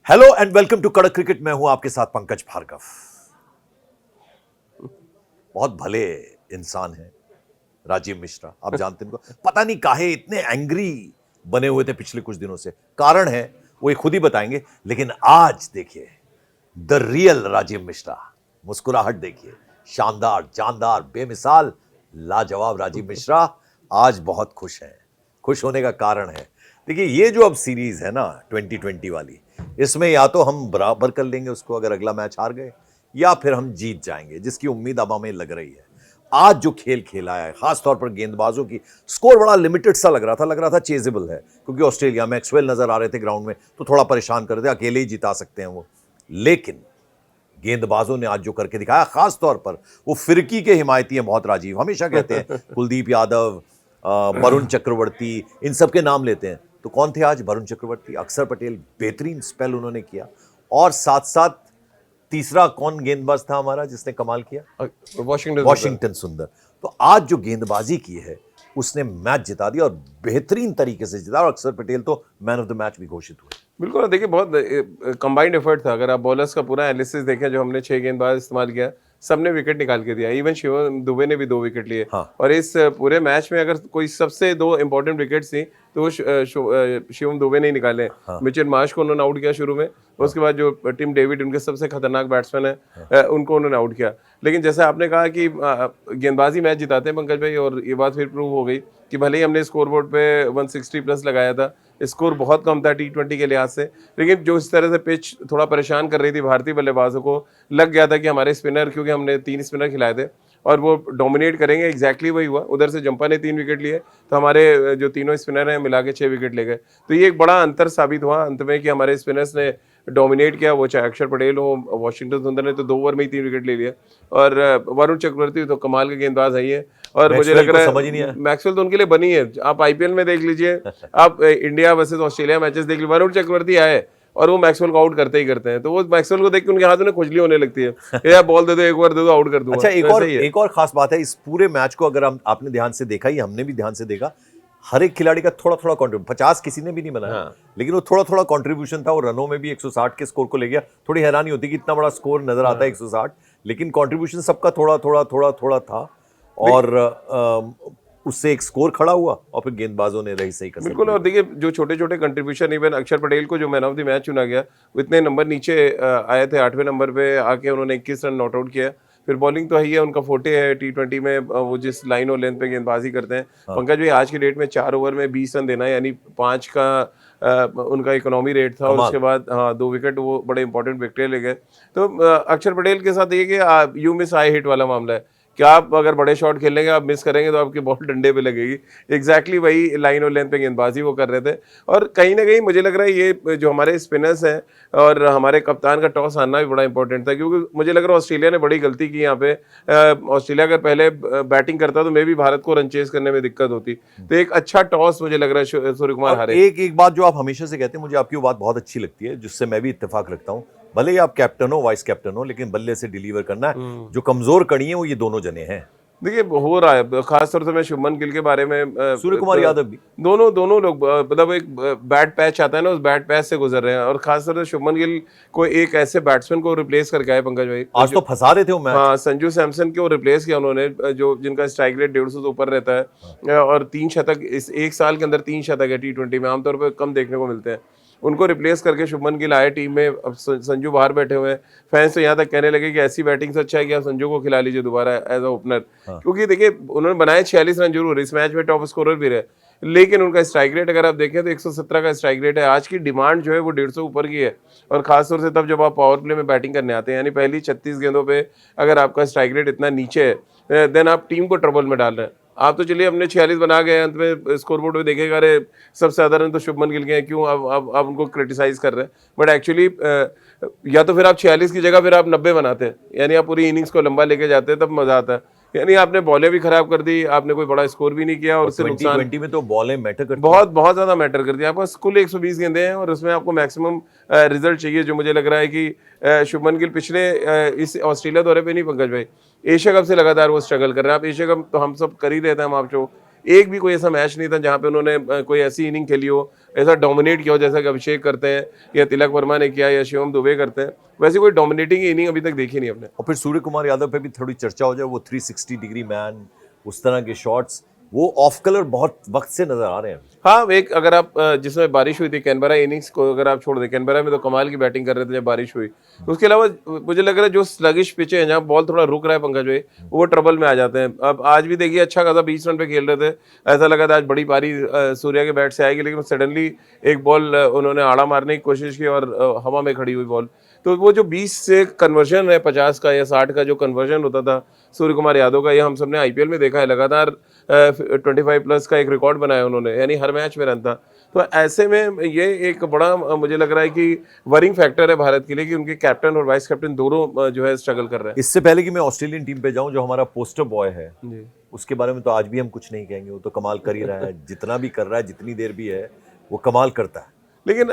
Hello and welcome to कड़क cricket. मैं हूं आपके साथ पंकज भार्गव। बहुत भले इंसान हैं राजीव मिश्रा, आप जानते हैं उनको। पता नहीं काहे इतने एंग्री बने हुए थे पिछले कुछ दिनों से। कारण है वो ये खुद ही बताएंगे। लेकिन आज देखिए द रियल राजीव मिश्रा, मुस्कुराहट देखिए, शानदार, जानदार, बेमिसाल, लाजवाब राजीव मिश्रा आज बहुत खुश हैं। खुश होने का कारण है, देखिए ये जो अब सीरीज है ना 2020 वाली, इसमें या तो हम बराबर कर लेंगे उसको अगर अगला मैच हार गए, या फिर हम जीत जाएंगे, जिसकी उम्मीद अब हमें लग रही है। आज जो खेल खेला है, खासतौर पर गेंदबाजों की, स्कोर बड़ा लिमिटेड सा लग रहा था चेजेबल है, क्योंकि ऑस्ट्रेलिया मैक्सवेल नजर आ रहे थे ग्राउंड में, तो थोड़ा परेशान कर रहे थे, अकेले ही जिता सकते हैं वो। लेकिन गेंदबाजों ने आज जो करके दिखाया, खासतौर पर वो फिरकी के हिमायती हैं बहुत, राजीव हमेशा कहते हैं कुलदीप यादव, वरुण चक्रवर्ती, इन सब के नाम लेते हैं। तो कौन थे आज? वरुण चक्रवर्ती, अक्षर पटेल, बेहतरीन स्पेल उन्होंने किया। और साथ साथ तीसरा कौन गेंदबाज था हमारा जिसने कमाल किया? वॉशिंगटन सुंदर। तो आज जो गेंदबाजी की है उसने मैच जिता दिया, और बेहतरीन तरीके से जिता, और अक्षर पटेल तो मैन ऑफ द मैच भी घोषित हुए। बिल्कुल। देखिए बहुत कंबाइंड एफर्ट था। अगर आप बॉलर्स का पूरा एनालिसिस देखें, जो हमने 6 गेंदबाज इस्तेमाल किया, सबने विकेट निकाल के दिया। इवन शिवम दुबे ने भी 2 विकेट लिए। हाँ। और इस पूरे मैच में अगर कोई सबसे 2 इंपॉर्टेंट विकेट्स थी तो वो शिवम दुबे ने ही निकाले। हाँ। मिचेल मार्श को उन्होंने आउट किया शुरू में, उसके बाद जो टिम डेविड उनके सबसे खतरनाक बैट्समैन है, उनको उन्होंने आउट किया। लेकिन जैसे आपने कहा कि गेंदबाजी मैच जिताते हैं पंकज भाई, और ये बात फिर प्रूव हो गई कि भले ही हमने स्कोर बोर्ड पे 160 प्लस लगाया था, स्कोर बहुत कम था T20 के लिहाज से, लेकिन जो इस तरह से पिच थोड़ा परेशान कर रही थी भारतीय बल्लेबाजों को, लग गया था कि हमारे स्पिनर, क्योंकि हमने 3 स्पिनर खिलाए थे और वो डोमिनेट करेंगे। एग्जैक्टली वही हुआ। उधर से जंपा ने 3 विकेट लिए, तो हमारे जो तीनों स्पिनर हैं मिला के 6 विकेट ले गए। तो ये एक बड़ा अंतर साबित हुआ अंत में कि हमारे स्पिनर्स ने डोमिनेट किया, वो चाहे अक्षर पटेल हो, वॉशिंगटन सुंदर ने तो 2 ओवर में ही 3 विकेट ले लिया, और वरुण चक्रवर्ती तो कमाल के गेंदबाज है ये। और मुझे लग रहा है मैक्सवेल तो उनके लिए बनी है। आप आईपीएल में देख लीजिए, आप इंडिया वर्सेस ऑस्ट्रेलिया मैचेस देख लीजिए, वरुण चक्रवर्ती आए और वो मैक्सवेल को आउट करते ही करते हैं। तो वो मैक्सवेल को देख के उनके हाथों में खुजली होने लगती है, यार बॉल दे दो, एक बार दे दो, आउट कर दूंगा। अच्छा, एक और खास बात है इस पूरे मैच को, अगर आपने ध्यान से देखा, ही हमने भी ध्यान से देखा, हर एक खिलाड़ी का थोड़ा थोड़ा कॉन्ट्रीब्यूशन, 50 किसी ने भी नहीं बनाया। हाँ। लेकिन वो थोड़ा थोड़ा कॉन्ट्रीब्यूशन था। वो रनों में भी 160 के स्कोर को ले गया। थोड़ी हैरानी होती कि इतना बड़ा स्कोर नजर आता है 160, लेकिन कॉन्ट्रीब्यूशन सबका थोड़ा थोड़ा थोड़ा थोड़ा था, और उससे एक स्कोर खड़ा हुआ, और फिर गेंदबाजों ने रही सही कसर। बिल्कुल। और देखिए जो छोटे छोटे कंट्रीब्यूशन, इवन अक्षर पटेल को जो मैन ऑफ द मैच चुना गया, वो इतने नंबर नीचे आए थे, 8वें नंबर पे आके उन्होंने 21 रन नॉट आउट किया। फिर बॉलिंग तो है ही है, उनका फोटे है T20 में, वो जिस लाइन और लेंथ पे गेंदबाजी करते हैं। हाँ। पंकज भाई आज की डेट में 4 ओवर में 20 रन देना, यानी 5 का उनका इकोनॉमी रेट था, और उसके बाद 2 विकेट वो बड़े इंपॉर्टेंट विकेट ले गए। तो अक्षर पटेल के साथ ये कि यू मिस आई हिट वाला मामला है कि आप अगर बड़े शॉट खेलेंगे, आप मिस करेंगे तो आपकी बॉल डंडे पे लगेगी। एग्जैक्टली वही लाइन और लेंथ पे गेंदबाजी वो कर रहे थे। और कहीं ना कहीं मुझे लग रहा है ये जो हमारे स्पिनर्स हैं और हमारे कप्तान का टॉस आना भी बड़ा इंपॉर्टेंट था, क्योंकि मुझे लग रहा है ऑस्ट्रेलिया ने बड़ी गलती की यहाँ पे। ऑस्ट्रेलिया अगर पहले बैटिंग करता तो मे भी भारत को रन चेज करने में दिक्कत होती। तो एक अच्छा टॉस मुझे लग रहा है सूर्य कुमार हारे। एक बात जो आप हमेशा से कहते हैं, मुझे आपकी वो बात बहुत अच्छी लगती है, जिससे मैं भी इत्तेफाक रखता हूँ। भले ही आप कैप्टन हो, वाइस कैप्टन हो, लेकिन बल्ले से डिलीवर करना है। जो कमजोर कड़ी है वो ये दोनों जने हैं। देखिए हो रहा है, खासतौर से मैं शुभमन गिल के बारे में, सूर्य कुमार यादव भी, दोनों लोग, मतलब एक बैड पैच आता है ना, उस बैड पैच से गुजर रहे हैं। और खासतौर से शुभमन गिल को एक ऐसे बैट्समैन को रिप्लेस करके आए पंकज भाई, आज तो फंसा रहे थे वो मैच। हाँ, संजू सैमसन को रिप्लेस किया उन्होंने, जो जिनका स्ट्राइक रेट 150 से ऊपर रहता है। और 3 शतक इस 1 साल के अंदर 3 शतक है T20 में, आमतौर पर कम देखने को मिलते हैं। उनको रिप्लेस करके शुभमन गिल आए टीम में। अब संजू बाहर बैठे हुए हैं। फैंस तो यहाँ तक कहने लगे कि ऐसी बैटिंग से अच्छा है कि आप संजू को खिला लीजिए दोबारा एज अ ओपनर। हाँ। क्योंकि देखिए उन्होंने बनाए 46 रन जरूर, इस मैच में टॉप स्कोरर भी रहे, लेकिन उनका स्ट्राइक रेट अगर आप देखें तो 117 का स्ट्राइक रेट है। आज की डिमांड जो है वो 150 ऊपर की है, और खासतौर से तब जब आप पावर प्ले में बैटिंग करने आते हैं, यानी पहली 36 गेंदों पे अगर आपका स्ट्राइक रेट इतना नीचे है, देन आप टीम को ट्रबल में डाल रहे हैं। आप तो चलिए हमने 46 बना गए, अंत में स्कोरबोर्ड में देखेगा अरे सबसे ज्यादा रन तो शुभमन गिल के हैं, क्यों आप उनको क्रिटिसाइज कर रहे हैं। बट एक्चुअली या तो फिर आप 46 की जगह फिर आप 90 बनाते हैं, यानी आप पूरी इनिंग्स को लंबा लेके जाते हैं, तब मजा आता है। यानी आपने बॉलें भी खराब कर दी, आपने कोई बड़ा स्कोर भी नहीं किया, और उससे नुकसान। 2020 में तो बॉलें मैटर करती हैं, बहुत ज्यादा मैटर करती है। आपको कुल 120 गेंदे हैं, और उसमें आपको मैक्सिमम रिजल्ट चाहिए। जो मुझे लग रहा है कि शुभमन गिल पिछले इस ऑस्ट्रेलिया दौरे पे नहीं पंकज भाई, एशिया कप से लगातार वो स्ट्रगल कर रहे हैं। आप एशिया कप तो हम सब कर ही रहे थे, हम आपको एक भी कोई ऐसा मैच नहीं था जहां पे उन्होंने कोई ऐसी इनिंग खेली हो, ऐसा डोमिनेट किया हो जैसा कि अभिषेक करते हैं या तिलक वर्मा ने किया या शिवम दुबे करते हैं। वैसे कोई डोमिनेटिंग इनिंग अभी तक देखी नहीं हमने। और फिर सूर्य कुमार यादव पे भी थोड़ी चर्चा हो जाए, वो 360 डिग्री मैन, उस तरह के शॉट्स, वो ऑफ कलर बहुत वक्त से नजर आ रहे हैं। हाँ, एक अगर आप जिसमें बारिश हुई थी कैनबरा इनिंग्स को अगर आप छोड़ दें, कैनबरा में तो कमाल की बैटिंग कर रहे थे जब बारिश हुई। उसके अलावा मुझे लग रहा है जो स्लगिश पिच है जहाँ बॉल थोड़ा रुक रहा है पंकज भाई, वो ट्रबल में आ जाते हैं। अब आज भी देखिए अच्छा खासा 20 रन पे खेल रहे थे, ऐसा लगा था आज बड़ी पारी सूर्या के बैट से आएगी, लेकिन सडनली एक बॉल उन्होंने आड़ा मारने की कोशिश की और हवा में खड़ी हुई बॉल। तो वो जो 20 से कन्वर्जन है 50 का या 60 का जो कन्वर्जन होता था सूर्य कुमार यादव का, ये हम सबने आईपीएल में देखा है लगातार 25 प्लस का एक रिकॉर्ड बनाया उन्होंने, यानी हर मैच में रन था। तो ऐसे में ये एक बड़ा मुझे लग रहा है कि वरिंग फैक्टर है भारत के लिए कि उनके कैप्टन और वाइस कैप्टन दोनों जो है स्ट्रगल कर रहे हैं। इससे पहले कि मैं ऑस्ट्रेलियन टीम पे जाऊं, जो हमारा पोस्टर बॉय है जी। उसके बारे में तो आज भी हम कुछ नहीं कहेंगे, वो तो कमाल कर ही रहा है, जितना भी कर रहा है, जितनी देर भी है, वो कमाल करता है। लेकिन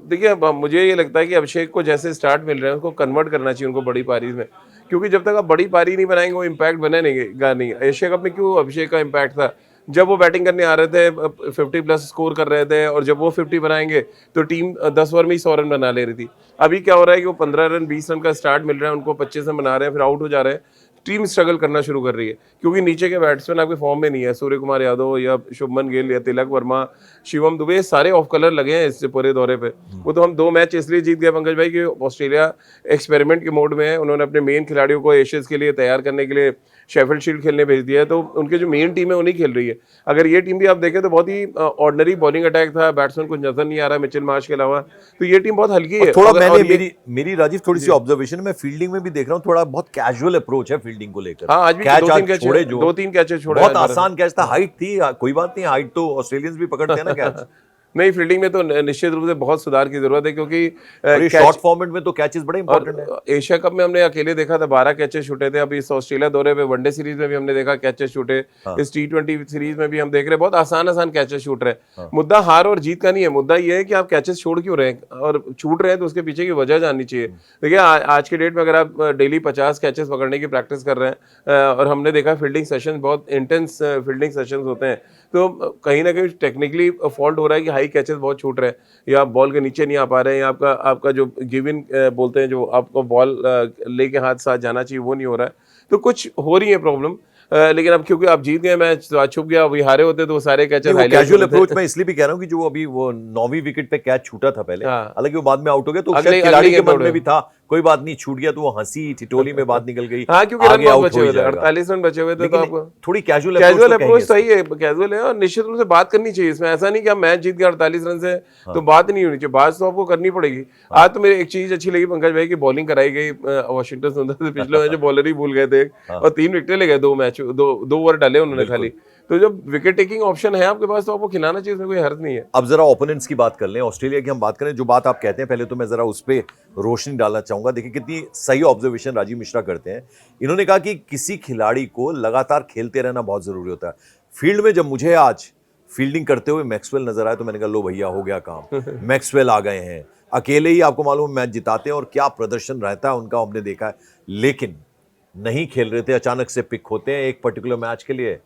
देखिए अब मुझे ये लगता है कि अभिषेक को जैसे स्टार्ट मिल रहे हैं उसको कन्वर्ट करना चाहिए उनको बड़ी पारी में, क्योंकि जब तक आप बड़ी पारी नहीं बनाएंगे वो इम्पैक्ट बनेगा नहीं। एशिया कप में क्यों अभिषेक का इम्पैक्ट था, जब वो बैटिंग करने आ रहे थे 50 प्लस स्कोर कर रहे थे, और जब वो 50 बनाएंगे तो टीम 10 ओवर में ही 100 रन बना ले रही थी। अभी क्या हो रहा है कि वो 15 रन 20 रन का स्टार्ट मिल रहा है उनको, 25 रन बना रहे हैं फिर आउट हो जा रहे हैं, टीम स्ट्रगल करना शुरू कर रही है क्योंकि नीचे के बैट्समैन आपके फॉर्म में नहीं है। सूर्य कुमार यादव या शुभमन गिल या तिलक वर्मा, शिवम दुबे, सारे ऑफ कलर लगे हैं इस पूरे दौरे पे। वो तो हम 2 मैच इसलिए जीत गए पंकज भाई कि ऑस्ट्रेलिया एक्सपेरिमेंट के मोड में है, उन्होंने अपने मेन खिलाड़ियों को एशियंस के लिए तैयार करने के लिए शेफील्ड शील्ड खेलने भेज दिया है, तो उनके जो मेन टीम है वो नहीं खेल रही है। अगर ये टीम भी आप देखें तो बहुत ही ऑर्डिनरी बॉलिंग अटैक था, बैट्समैन कुछ नजर नहीं आ रहा मिचेल मार्श के अलावा, तो ये टीम बहुत हल्की है। थोड़ा मैंने मेरी राजीव थोड़ी सी ऑब्जर्वेशन में फील्डिंग में भी देख रहा हूँ, थोड़ा बहुत कैजुअल अप्रोच है फील्डिंग को लेकर। हाँ, आज भी कैच 2-3 कैच छोड़े, जो 2-3 कैचेस छोड़े, बहुत आसान कैच था, हाइट थी, कोई बात नहीं, हाइट तो ऑस्ट्रेलियंस भी पकड़ते हैं ना कैच। नहीं, फील्डिंग में तो निश्चित रूप से बहुत सुधार की जरूरत है क्योंकि शॉर्ट फॉर्मेट में तो कैचेस बड़े इंपॉर्टेंट है। एशिया कप में हमने अकेले देखा था 12 कैचेस छूटे थे, अभी इस ऑस्ट्रेलिया दौरे पे वनडे सीरीज में भी हमने देखा कैचेस छूटे, इस T20 सीरीज में भी हम देख रहे हैं बहुत आसान कैचेस छूट रहे हैं। मुद्दा हार और जीत का नहीं है, मुद्दा ये है कि आप कैचेस छोड़ क्यों रहे हैं और छूट रहे हैं, तो उसके पीछे की वजह जाननी चाहिए। देखिए आज के डेट में अगर आप डेली 50 कैचेस पकड़ने की प्रैक्टिस कर रहे हैं और हमने देखा फील्डिंग सेशन बहुत इंटेंस फील्डिंग सेशन होते हैं, तो कहीं ना कहीं टेक्निकली फॉल्ट हो रहा है कि हाई कैचेस बहुत छूट रहे हैं या बॉल के नीचे नहीं आ पा रहे हैं, या आपका जो गिव इन बोलते हैं, जो आपको बॉल लेके हाथ साथ जाना चाहिए वो नहीं हो रहा है, तो कुछ हो रही है प्रॉब्लम। लेकिन अब क्योंकि आप जीत गए मैच तो आज छुप गया, अभी हारे होते तो वो सारे कैचेस कैजुअल अप्रोच मैं इसलिए भी कह रहा हूँ कि जो अभी वो 9वीं विकेट पे कैच छूटा था पहले, हालांकि वो बाद में आउट हो गया, तो शायद खिलाड़ी के मन में भी था कोई बात नहीं, छूट गया, तो वो हंसी ठिठोली में बात निकल गई। हाँ, क्योंकि रन बहुत बचे हुए थे, 48 रन बचे हुए थे, तो आपको थोड़ी कैजुअल अप्रोच सही है, कैजुअल है, और निश्चित रूप से बात करनी चाहिए इसमें। ऐसा नहीं कि आप मैच जीत गए 48 रन से तो बात नहीं होनी चाहिए, बात तो आपको करनी पड़ेगी। आज तो मेरी एक चीज अच्छी लगी पंकज भाई की बॉलिंग कराई गई वॉशिंगटन सुंदर से, पिछले मैच बॉलर ही भूल गए थे और 3 विकेट ले गए, 2 ओवर डाले उन्होंने खाली। तो जब विकेट टेकिंग ऑप्शन है आपके पास तो आपको खिलाना चाहिए, इसमें कोई हर्ज नहीं है। अब जरा ओपोनेंट्स की बात कर लें, ऑस्ट्रेलिया की हम बात करें, जो बात आप कहते हैं पहले तो मैं जरा उस पर रोशनी डालना चाहूंगा। देखिए कितनी सही ऑब्जर्वेशन राजीव मिश्रा करते हैं। इन्होंने कहा कि किसी खिलाड़ी को लगातार खेलते रहना बहुत जरूरी होता है। फील्ड में जब मुझे आज फील्डिंग करते हुए मैक्सवेल नजर आया तो मैंने कहा लो भैया हो गया काम, मैक्सवेल आ गए हैं, अकेले ही आपको मालूम मैच जिताते हैं और क्या प्रदर्शन रहता है उनका हमने देखा है। लेकिन नहीं खेल रहे थे, अचानक से पिक होते हैं एक पर्टिकुलर मैच के लिए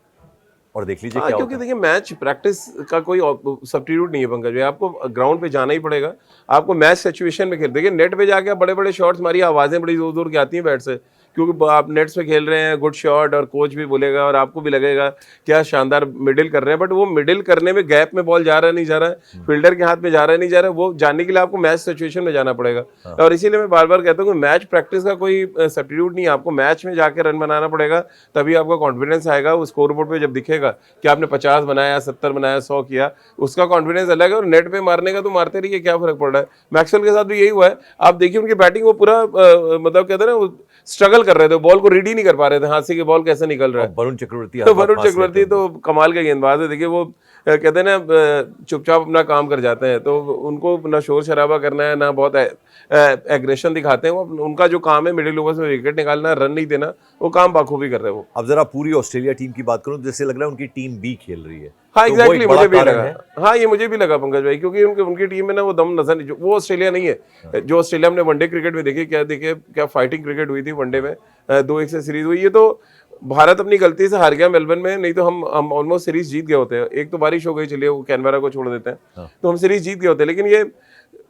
और देख लीजिए क्या क्योंकि देखिए मैच प्रैक्टिस का कोई सब्स्टिट्यूट नहीं है पंकज भाई, आपको ग्राउंड पे जाना ही पड़ेगा, आपको मैच सिचुएशन में खेल। देखिए नेट पे जाके आप बड़े बड़े शॉट्स मारिए, आवाजें बड़ी जोर जोर की आती हैं बैट से, क्योंकि आप नेट्स पे खेल रहे हैं, गुड शॉट, और कोच भी बोलेगा और आपको भी लगेगा क्या शानदार मिडिल कर रहे हैं, बट वो मिडिल करने में गैप में बॉल जा रहा है नहीं जा रहा है, फील्डर के हाथ में जा रहा है नहीं जा रहा है, वो जानने के लिए आपको मैच सिचुएशन में जाना पड़ेगा। और इसीलिए मैं बार बार कहता हूँ कि मैच प्रैक्टिस का कोई सब्स्टिट्यूट नहीं है, आपको मैच में जाके रन बनाना पड़ेगा, तभी आपका कॉन्फिडेंस आएगा। वो स्कोर बोर्ड पे जब दिखेगा कि आपने 50 बनाया, 70 बनाया, 100 किया, उसका कॉन्फिडेंस अलग है। और नेट पे मारने का तो मारते रहिए, क्या फर्क पड़ रहा है। मैक्सवेल के साथ भी यही हुआ है, आप देखिए उनकी बैटिंग, वो पूरा मतलब कहते हैं ना, वो स्ट्रगल कर रहे थे, बॉल को रीड ही नहीं कर पा रहे थे, हाथ से की बॉल कैसे निकल रहा है। वरुण चक्रवर्ती तो कमाल का गेंदबाज है। देखिए वो कहते हैं ना चुपचाप अपना काम कर जाते हैं, तो उनको ना शोर शराबा करना है ना बहुत एग्रेशन दिखाते हैं, वो उनका जो काम है मिडिल ओवर्स में विकेट निकालना, रन नहीं देना, वो काम बाखूबी कर रहे हैं वो। अब जरा पूरी ऑस्ट्रेलिया टीम की बात करूं तो जैसे लग रहा है उनकी टीम बी खेल रही है। हाँ एग्जैक्टली, मुझे भी लगा, हाँ ये मुझे भी लगा पंकज भाई, क्योंकि उनकी टीम में ना वो दम नजर नहीं, वो ऑस्ट्रेलिया नहीं है जो ऑस्ट्रेलिया हमने वनडे क्रिकेट में देखी। क्या फाइटिंग क्रिकेट हुई थी वनडे में, 2-1 से सीरीज हुई। ये तो भारत अपनी गलती से हार गया मेलबर्न में, नहीं तो हम ऑलमोस्ट सीरीज जीत गए होते हैं। एक तो बारिश हो गई, चलिए वो कैनबरा को छोड़ देते हैं, तो हम सीरीज जीत गए होते हैं। लेकिन ये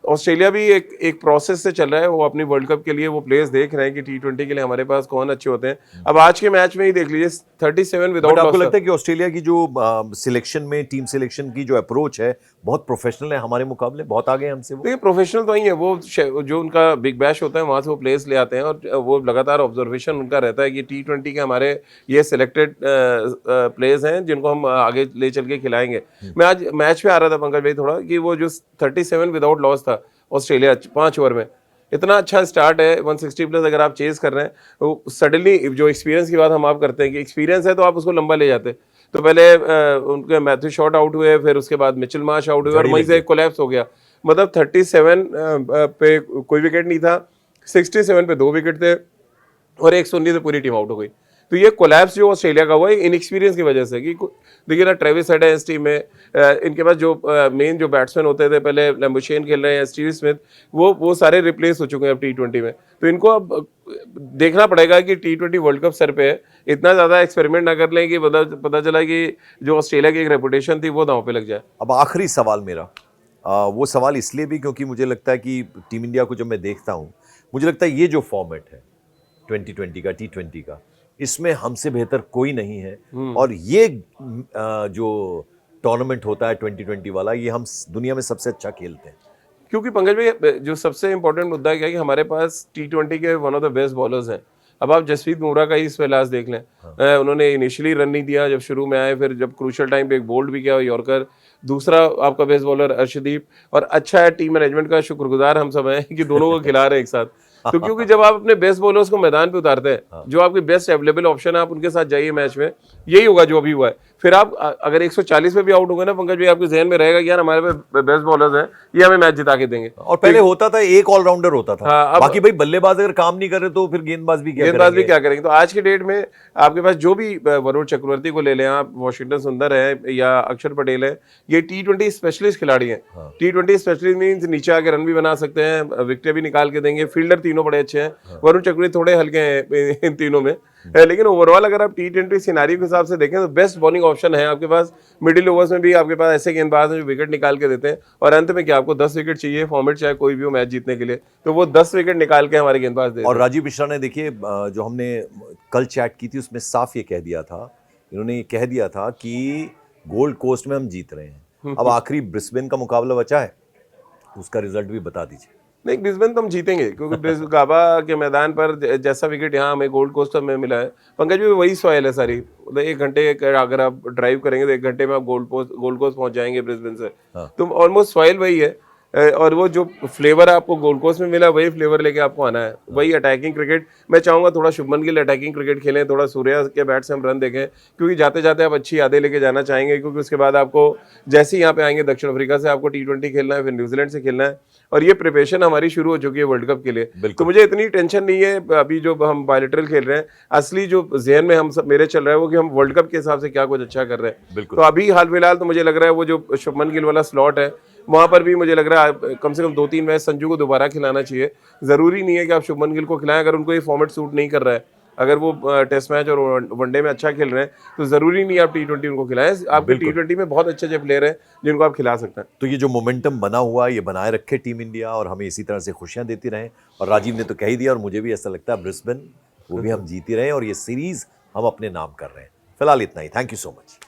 ऑस्ट्रेलिया भी एक प्रोसेस से चल रहा है, वो अपनी वर्ल्ड कप के लिए वो प्लेयर्स देख रहे हैं कि T20 के लिए हमारे पास कौन अच्छे होते हैं। अब आज के मैच में ही देख लीजिए 37 विदाउट बट आपको लॉस। लगता है कि ऑस्ट्रेलिया की जो सिलेक्शन में, टीम सिलेक्शन की जो अप्रोच है बहुत प्रोफेशनल है हमारे मुकाबले, बहुत आगे हैं हमसे वो? देखिए प्रोफेशनल तो ही है वो, जो उनका बिग बैश होता है वहाँ से वो प्लेयर्स ले आते हैं, और वो लगातार ऑब्जर्वेशन उनका रहता है कि T20 के हमारे ये सिलेक्टेड प्लेयर्स हैं जिनको हम आगे ले चल के खिलाएंगे। मैं आज मैच पे आ रहा था पंकज भाई थोड़ा, कि वो जो 37 विदाउट लॉस था ऑस्ट्रेलिया 5 ओवर में, इतना अच्छा स्टार्ट है। 160 प्लस अगर आप चेज कर रहे हैं, तो सडनली जो एक्सपीरियंस की बात हम आप करते हैं कि एक्सपीरियंस है तो आप उसको लंबा ले जाते। तो पहले उनके मैथ्यू शॉट आउट हुए, फिर उसके बाद मिचेल मार्श आउट हुए, और वहीं से कोलैप्स हो गया। मतलब 37 पे कोई विकेट नहीं था, 67 पे 2 विकेट थे, और 119 पे पूरी टीम आउट हो गई। तो ये कोलैप्स जो ऑस्ट्रेलिया का हुआ है इनएक्सपीरियंस की वजह से, कि देखिए ना ट्रेविस हेड है इस टीम में, इनके पास जो मेन जो बैट्समैन होते थे पहले, लैम्बुशेन खेल रहे हैं, स्टीव स्मिथ, वो सारे रिप्लेस हो चुके हैं अब T20 में। तो इनको अब देखना पड़ेगा कि T20 वर्ल्ड कप सर पे है, इतना ज़्यादा एक्सपेरिमेंट ना कर लें कि पता चला कि जो ऑस्ट्रेलिया की एक रेपुटेशन थी वो दांव पे लग जाए। अब आखिरी सवाल मेरा, वो सवाल इसलिए भी क्योंकि मुझे लगता है कि टीम इंडिया को जब मैं देखता हूँ, मुझे लगता है ये जो फॉर्मेट है 2020 का, T20 का, इसमें हमसे बेहतर कोई नहीं है। और ये जो टूर्नामेंट होता है 2020 वाला, ये हम दुनिया में सबसे अच्छा खेलते हैं। क्योंकि पंकज भाई जो सबसे इंपॉर्टेंट मुद्दा क्या है कि हमारे पास T20 के one of the best bowlers हैं। अब आप जसप्रीत बुमराह का ही इस लास्ट देख लें, उन्होंने इनिशियली रन नहीं दिया जब शुरू में आए, फिर जब क्रूशियल टाइम पे एक बोल्ड भी किया यॉर्कर। दूसरा आपका बेस्ट बॉलर अर्शदीप, और अच्छा है टीम मैनेजमेंट का शुक्रगुजार हम सब हैं कि दोनों को खिला रहे हैं एक साथ। तो क्योंकि जब आप अपने बेस्ट बॉलर्स को मैदान पे उतारते हैं, जो आपके बेस्ट अवेलेबल ऑप्शन है, आप उनके साथ जाइए मैच में, यही होगा जो अभी हुआ है। फिर आप अगर 140 पे भी आउट होंगे ना पंकज भाई, आपके जहन में रहेगा कि यार हमारे पे बेस्ट बॉलर्स हैं, ये हमें मैच जिता के देंगे। और पहले होता था एक ऑलराउंडर होता था, हाँ, बाकी भाई बल्लेबाज अगर काम नहीं कर रहे तो फिर गेंदबाज भी क्या करेंगे। तो आज के डेट में आपके पास जो भी वरुण चक्रवर्ती को ले लें आप, वॉशिंगटन सुंदर है या अक्षर पटेल है, ये T20 स्पेशलिस्ट खिलाड़ी हैं। T20 स्पेशलिस्ट मींस नीचे आके रन भी बना सकते हैं, विकेट भी निकाल के देंगे, फील्डर तीनों बड़े अच्छे हैं। वरुण चक्रवर्ती थोड़े हल्के हैं इन तीनों में, लेकिन ओवरऑल अगर आप T20 सिनेरियो के हिसाब से देखें तो बेस्ट बॉलिंग ऑप्शन है आपके पास। मिडिल ओवर्स में भी आपके पास ऐसे गेंदबाज हैं जो विकेट निकाल के देते हैं, और अंत में क्या आपको 10 विकेट चाहिए, फॉर्मेट चाहे कोई भी हो मैच जीतने के लिए, तो वो 10 विकेट निकाल के हमारे गेंदबाज देते हैं। और राजीव मिश्रा ने देखिए, जो हमने कल चैट की थी उसमें साफ ये कह दिया था, इन्होंने ये कह दिया था कि गोल्ड कोस्ट में हम जीत रहे हैं। अब आखिरी ब्रिस्बेन का मुकाबला बचा है, उसका रिजल्ट भी बता दीजिए। नहीं, ब्रिस्बेन तो हम जीतेंगे, क्योंकि गाबा के मैदान पर जैसा विकेट यहाँ हमें गोल्ड कोस्ट में मिला है पंकज भी, वही सॉइल है सारी। मतलब 1 घंटे अगर आप ड्राइव करेंगे तो 1 घंटे में आप गोल्ड कोस्ट पहुंच जाएंगे ब्रिस्बेन से। तो ऑलमोस्ट सॉइल वही है, और वो जो फ्लेवर आपको गोल्ड कोस्ट में मिला वही फ्लेवर लेके आपको आना है, वही अटैकिंग क्रिकेट। मैं चाहूंगा थोड़ा शुभमन गिल अटैकिंग क्रिकेट खेलें, थोड़ा सूर्या के बैट से हम रन देखें, क्योंकि जाते जाते आप अच्छी यादें लेके जाना चाहेंगे, क्योंकि उसके बाद आपको जैसे ही यहाँ पे आएंगे दक्षिण अफ्रीका से आपको T20 खेलना है, फिर न्यूजीलैंड से खेलना है, और ये प्रिपरेशन हमारी शुरू हो चुकी है वर्ल्ड कप के लिए। तो मुझे इतनी टेंशन नहीं है अभी जो हम बायलैटरल खेल रहे हैं। असली जो जहन में हम सब मेरे चल रहा है वो कि हम वर्ल्ड कप के हिसाब से क्या कुछ अच्छा कर रहे हैं। तो अभी हाल फिलहाल तो मुझे लग रहा है वो जो शुभमन गिल वाला स्लॉट है, वहां पर भी मुझे लग रहा है कम से कम 2-3 मैच संजू को दोबारा खिलाना चाहिए। जरूरी नहीं है कि आप शुभमन गिल को खिलाएं, अगर उनको ये फॉर्मेट सूट नहीं कर रहा है, अगर वो टेस्ट मैच और वनडे में अच्छा खेल रहे हैं, तो जरूरी नहीं है आप T20 उनको खिलाएं। आपके T20 में बहुत अच्छे अच्छे प्लेयर हैं जिनको आप खिला सकते हैं। तो ये जो मोमेंटम बना हुआ है ये बनाए रखे टीम इंडिया, और हमें इसी तरह से खुशियां देती रहें। और राजीव ने तो कह ही दिया, और मुझे भी ऐसा लगता है ब्रिस्बेन वो भी हम जीती रहे, और ये सीरीज हम अपने नाम कर रहे हैं। फिलहाल इतना ही, थैंक यू सो मच।